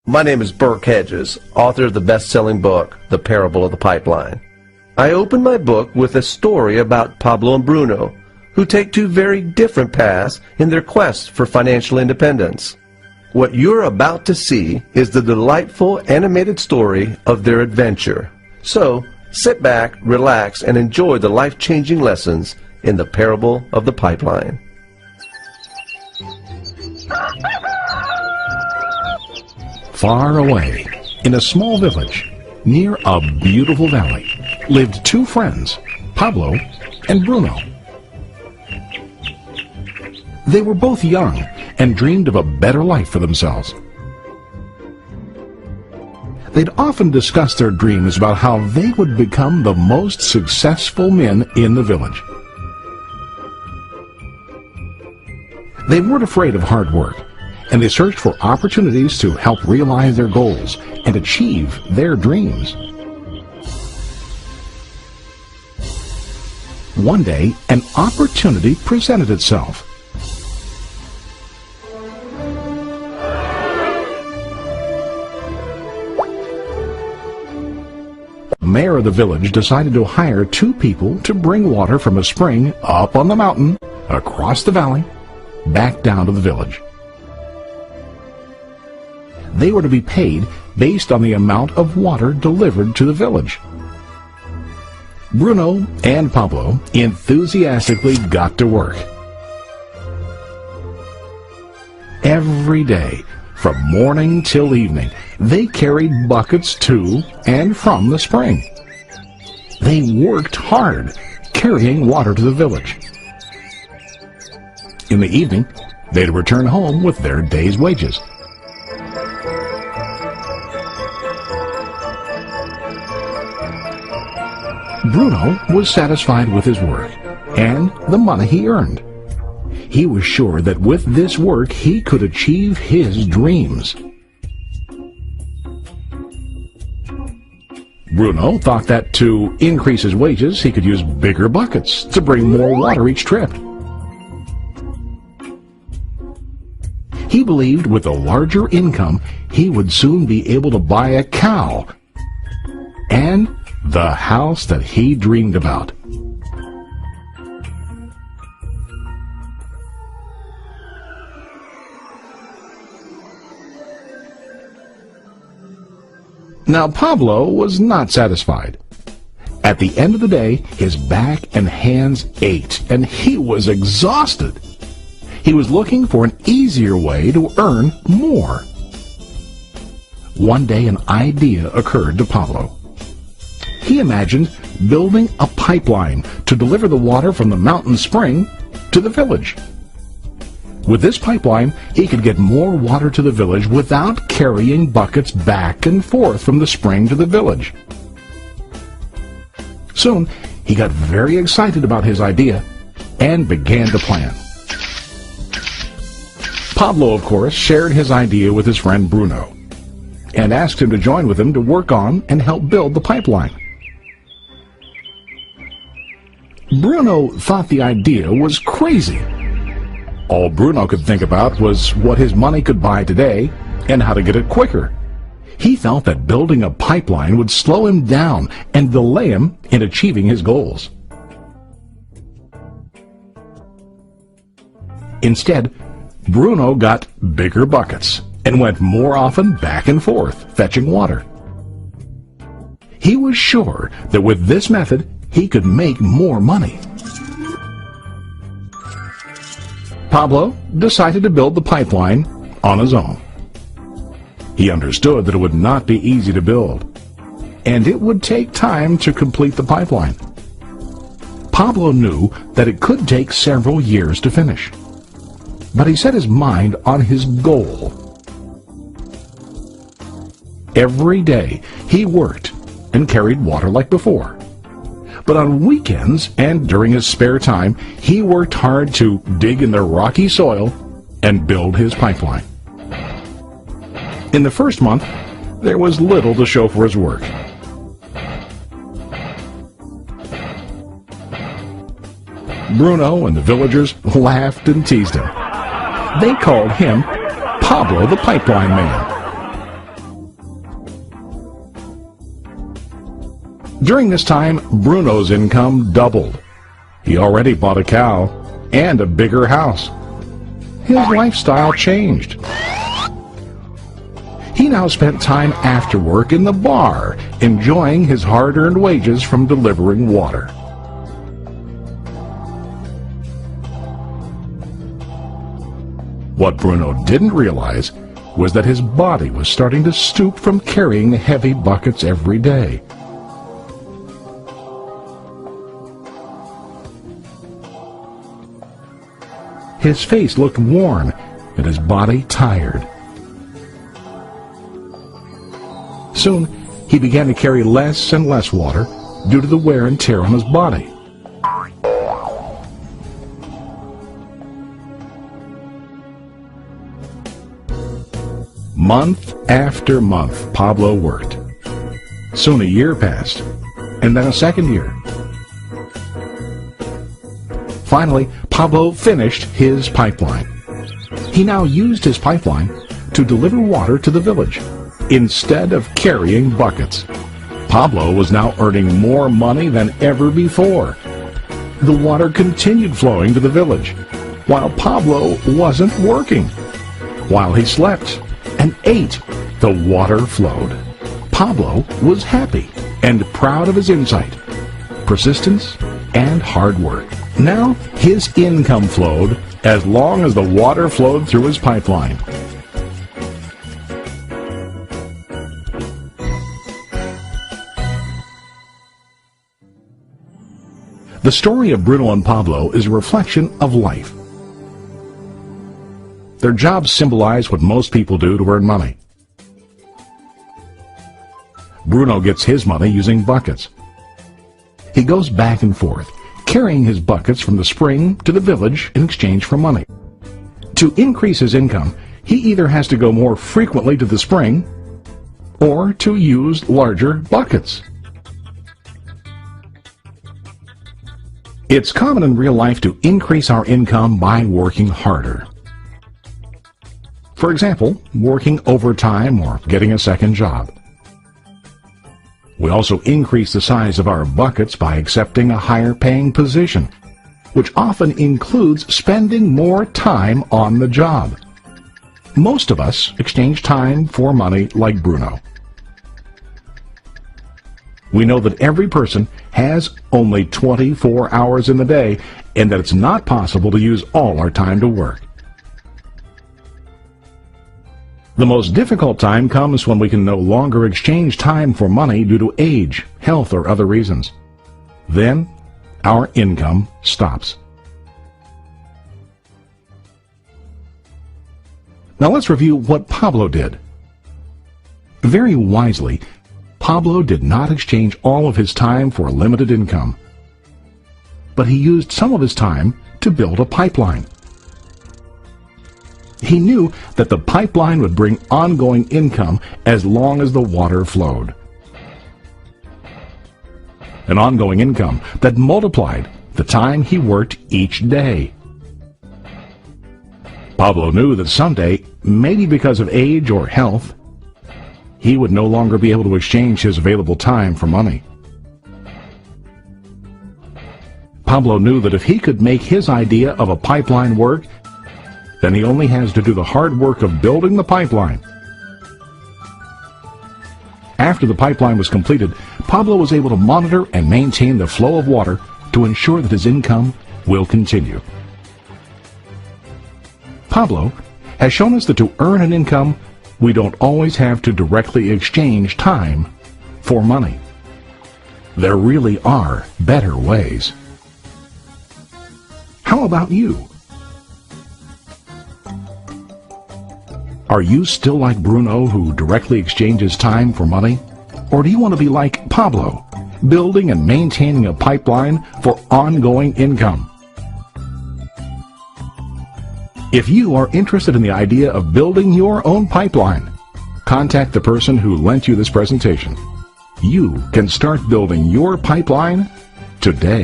My name is Burke Hedges, author of the best-selling book, The Parable of the Pipeline. I open my book with a story about Pablo and Bruno, who take two very different paths in their quest for financial independence. What you're about to see is the delightful animated story of their adventure. So, sit back, relax, and enjoy the life-changing lessons in The Parable of the Pipeline. Far away, in a small village, near a beautiful valley, lived two friends, Pablo and Bruno. They were both young and dreamed of a better life for themselves. They'd often discuss their dreams about how they would become the most successful men in the village. They weren't afraid of hard work, and they searched for opportunities to help realize their goals and achieve their dreams. One day, an opportunity presented itself. The mayor of the village decided to hire two people to bring water from a spring up on the mountain, across the valley, back down to the village. They were to be paid based on the amount of water delivered to the village. Bruno and Pablo enthusiastically got to work. Every day, from morning till evening, they carried buckets to and from the spring. They worked hard, carrying water to the village. In the evening, they'd return home with their day's wages. Bruno was satisfied with his work and the money he earned. He was sure that with this work he could achieve his dreams. Bruno thought that to increase his wages he could use bigger buckets to bring more water each trip. He believed with a larger income he would soon be able to buy a cow and the house that he dreamed about. Now Pablo was not satisfied. At the end of the day, his back and hands ached, and he was exhausted. He was looking for an easier way to earn more. One day an idea occurred to Pablo. He imagined building a pipeline to deliver the water from the mountain spring to the village. With this pipeline, he could get more water to the village without carrying buckets back and forth from the spring to the village. Soon, he got very excited about his idea and began to plan. Pablo, of course, shared his idea with his friend Bruno and asked him to join with him to work on and help build the pipeline. Bruno thought the idea was crazy. All Bruno could think about was what his money could buy today and how to get it quicker. He felt that building a pipeline would slow him down and delay him in achieving his goals. Instead, Bruno got bigger buckets and went more often back and forth, fetching water. He was sure that with this method, he could make more money. Pablo decided to build the pipeline on his own. He understood that it would not be easy to build, and it would take time to complete the pipeline. Pablo knew that it could take several years to finish, but he set his mind on his goal. Every day he worked and carried water like before. But on weekends and during his spare time, he worked hard to dig in the rocky soil and build his pipeline. In the first month, there was little to show for his work. Bruno and the villagers laughed and teased him. They called him Pablo the Pipeline Man. During this time, Bruno's income doubled. He already bought a cow and a bigger house. His lifestyle changed. He now spent time after work in the bar, enjoying his hard-earned wages from delivering water. What Bruno didn't realize was that his body was starting to stoop from carrying heavy buckets every day. His face looked worn and his body tired. Soon, he began to carry less and less water due to the wear and tear on his body. Month after month, Pablo worked. Soon a year passed, and then a second year. Finally, Pablo finished his pipeline. He now used his pipeline to deliver water to the village instead of carrying buckets. Pablo was now earning more money than ever before. The water continued flowing to the village, while Pablo wasn't working. While he slept and ate, the water flowed. Pablo was happy and proud of his insight, persistence, and hard work. Now his income flowed as long as the water flowed through his pipeline. The story of Bruno and Pablo is a reflection of life. Their jobs symbolize what most people do to earn money. Bruno gets his money using buckets. He goes back and forth, carrying his buckets from the spring to the village in exchange for money. To increase his income, he either has to go more frequently to the spring or to use larger buckets. It's common in real life to increase our income by working harder. For example, working overtime or getting a second job. We also increase the size of our buckets by accepting a higher paying position, which often includes spending more time on the job. Most of us exchange time for money like Bruno. We know that every person has only 24 hours in the day and that it's not possible to use all our time to work. The most difficult time comes when we can no longer exchange time for money due to age, health, or other reasons. Then, our income stops. Now let's review what Pablo did. Very wisely, Pablo did not exchange all of his time for a limited income, but he used some of his time to build a pipeline. He knew that the pipeline would bring ongoing income as long as the water flowed. An ongoing income that multiplied the time he worked each day. Pablo knew that someday, maybe because of age or health, he would no longer be able to exchange his available time for money. Pablo knew that if he could make his idea of a pipeline work, then he only has to do the hard work of building the pipeline. After the pipeline was completed, Pablo was able to monitor and maintain the flow of water to ensure that his income will continue. Pablo has shown us that to earn an income, we don't always have to directly exchange time for money. There really are better ways. How about you? Are you still like Bruno, who directly exchanges time for money? Or do you want to be like Pablo, building and maintaining a pipeline for ongoing income? If you are interested in the idea of building your own pipeline, contact the person who lent you this presentation. You can start building your pipeline today.